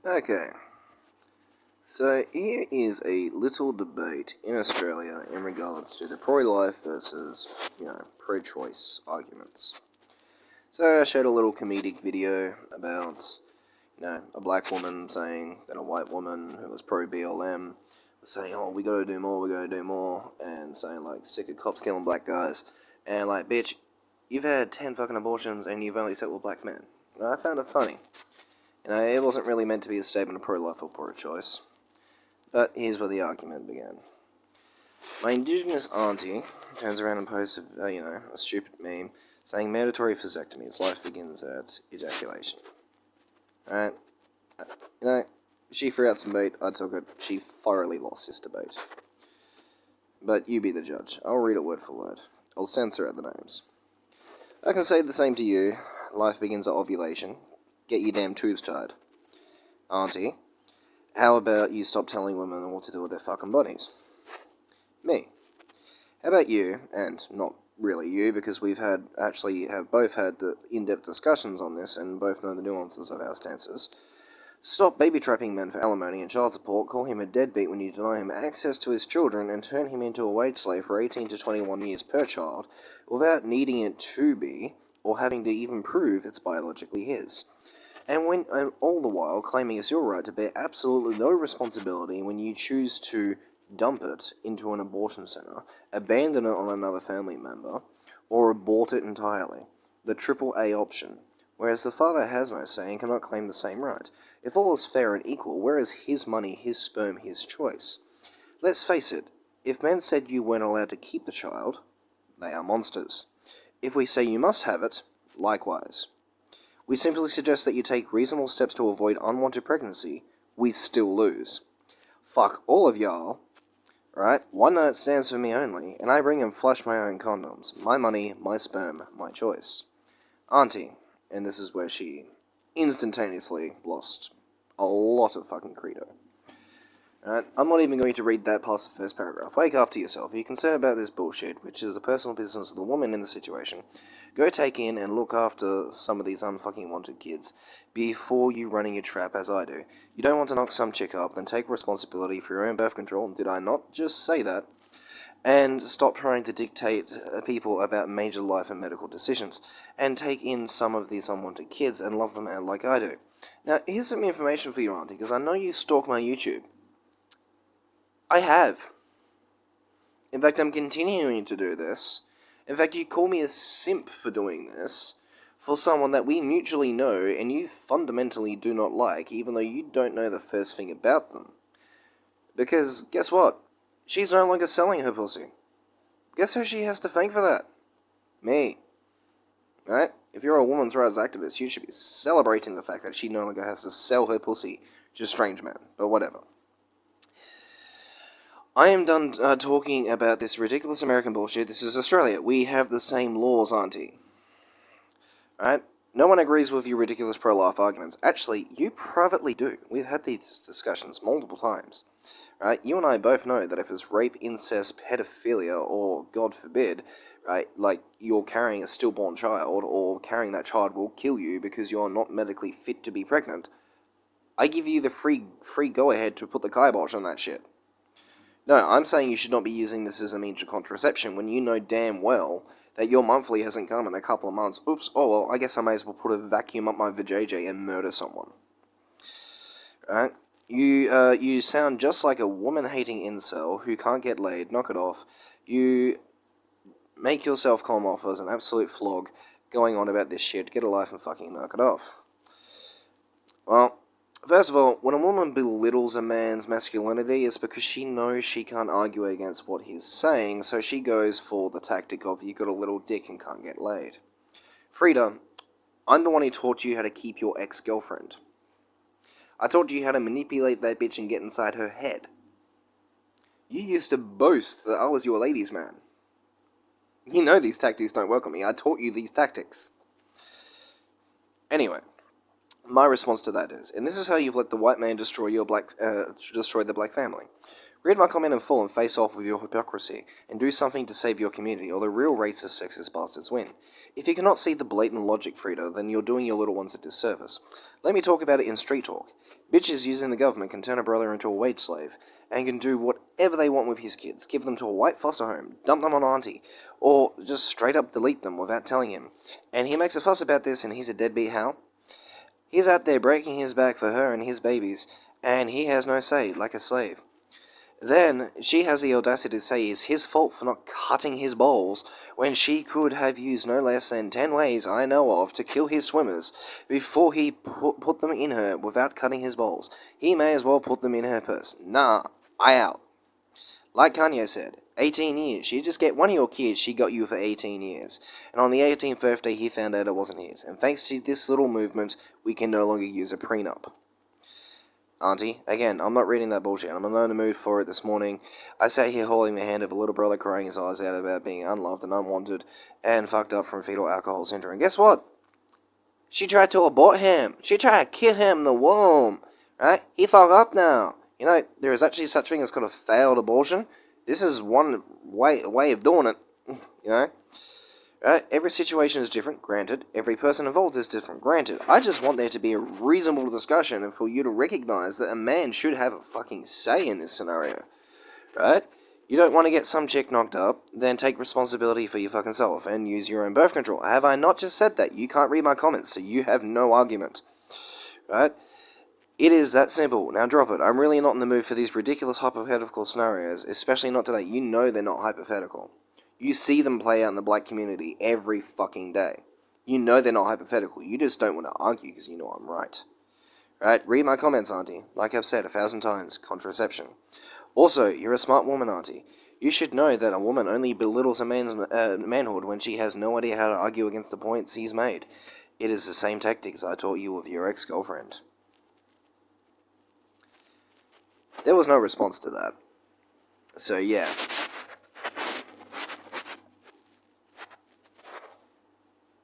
Okay, so here is a little debate in Australia in regards to the pro-life versus, pro-choice arguments. So I showed a little comedic video about, a black woman saying that a white woman who was pro-BLM was saying, oh, we gotta do more, and saying, like, sick of cops killing black guys. And, like, bitch, you've had 10 fucking abortions and you've only slept with black men. And I found it funny. It wasn't really meant to be a statement of pro-life or pro-choice. But here's where the argument began. My indigenous auntie turns around and posts, a stupid meme saying mandatory vasectomies, life begins at ejaculation. Alright? She threw out some bait, I took it, she thoroughly lost this debate. But you be the judge. I'll read it word for word. I'll censor out the names. I can say the same to you. Life begins at ovulation. Get your damn tubes tied. Auntie, how about you stop telling women what to do with their fucking bodies? Me. How about you, and not really you, because we've both had the in-depth discussions on this and both know the nuances of our stances. Stop baby-trapping men for alimony and child support, call him a deadbeat when you deny him access to his children, and turn him into a wage slave for 18 to 21 years per child, without needing it to be, or having to even prove it's biologically his. And all the while claiming it's your right to bear absolutely no responsibility when you choose to dump it into an abortion centre, abandon it on another family member, or abort it entirely. The triple A option. Whereas the father has no say and cannot claim the same right. If all is fair and equal, where is his money, his sperm, his choice? Let's face it, if men said you weren't allowed to keep the child, they are monsters. If we say you must have it, likewise. We simply suggest that you take reasonable steps to avoid unwanted pregnancy, we still lose. Fuck all of y'all. Right? One night stands for me only, and I bring and flush my own condoms. My money, my sperm, my choice. Auntie, and this is where she instantaneously lost a lot of fucking credo. I'm not even going to read that past the first paragraph. Wake up to yourself. If you're concerned about this bullshit, which is the personal business of the woman in the situation, go take in and look after some of these unfucking wanted kids before you running your trap as I do. You don't want to knock some chick up, then take responsibility for your own birth control, did I not just say that? And stop trying to dictate people about major life and medical decisions, and take in some of these unwanted kids and love them out like I do. Now, here's some information for you, Auntie, because I know you stalk my YouTube. I have. In fact, I'm continuing to do this. In fact, you call me a simp for doing this, for someone that we mutually know and you fundamentally do not like, even though you don't know the first thing about them. Because, guess what? She's no longer selling her pussy. Guess who she has to thank for that? Me. Right? If you're a woman's rights activist, you should be celebrating the fact that she no longer has to sell her pussy to a strange man. But whatever. I am done talking about this ridiculous American bullshit. This is Australia. We have the same laws, auntie. Alright? No one agrees with your ridiculous pro-life arguments. Actually, you privately do. We've had these discussions multiple times. Right? You and I both know that if it's rape, incest, pedophilia, or, God forbid, right, like you're carrying a stillborn child, or carrying that child will kill you because you're not medically fit to be pregnant, I give you the free go-ahead to put the kibosh on that shit. No, I'm saying you should not be using this as a means of contraception when you know damn well that your monthly hasn't come in a couple of months. Oops, oh well, I guess I may as well put a vacuum up my vajayjay and murder someone. Right? You sound just like a woman-hating incel who can't get laid, knock it off. You make yourself come off as an absolute flog going on about this shit, get a life and fucking knock it off. Well, first of all, when a woman belittles a man's masculinity, it's because she knows she can't argue against what he's saying, so she goes for the tactic of, you got a little dick and can't get laid. Frida, I'm the one who taught you how to keep your ex-girlfriend. I taught you how to manipulate that bitch and get inside her head. You used to boast that I was your ladies' man. You know these tactics don't work on me. I taught you these tactics. Anyway. My response to that is, and this is how you've let the white man destroy the black family. Read my comment in full and face off with your hypocrisy, and do something to save your community, or the real racist, sexist bastards win. If you cannot see the blatant logic, Frida, then you're doing your little ones a disservice. Let me talk about it in street talk. Bitches using the government can turn a brother into a wage slave, and can do whatever they want with his kids, give them to a white foster home, dump them on auntie, or just straight up delete them without telling him. And he makes a fuss about this, and he's a deadbeat how? He's out there breaking his back for her and his babies, and he has no say, like a slave. Then she has the audacity to say it's his fault for not cutting his balls, when she could have used no less than 10 ways I know of to kill his swimmers before he put them in her without cutting his balls. He may as well put them in her purse. Nah, I out. Like Kanye said, 18 years. You just get one of your kids, she got you for 18 years. And on the 18th birthday, he found out it wasn't his. And thanks to this little movement, we can no longer use a prenup. Auntie, again, I'm not reading that bullshit. I'm not in the mood for it this morning. I sat here holding the hand of a little brother crying his eyes out about being unloved and unwanted and fucked up from fetal alcohol syndrome. And guess what? She tried to abort him. She tried to kill him in the womb. Right? He fucked up now. You know, there is actually such thing as called a failed abortion. This is one way of doing it. You know? Right? Every situation is different, granted. Every person involved is different, granted. I just want there to be a reasonable discussion and for you to recognize that a man should have a fucking say in this scenario. Right? You don't want to get some chick knocked up, then take responsibility for your fucking self and use your own birth control. Have I not just said that? You can't read my comments, so you have no argument. Right? It is that simple. Now drop it. I'm really not in the mood for these ridiculous hypothetical scenarios, especially not today. You know they're not hypothetical. You see them play out in the black community every fucking day. You know they're not hypothetical. You just don't want to argue because you know I'm right. Right? Read my comments, Auntie. Like I've said 1,000 times, contraception. Also, you're a smart woman, Auntie. You should know that a woman only belittles a man's manhood when she has no idea how to argue against the points he's made. It is the same tactics I taught you with your ex-girlfriend. There was no response to that. So yeah.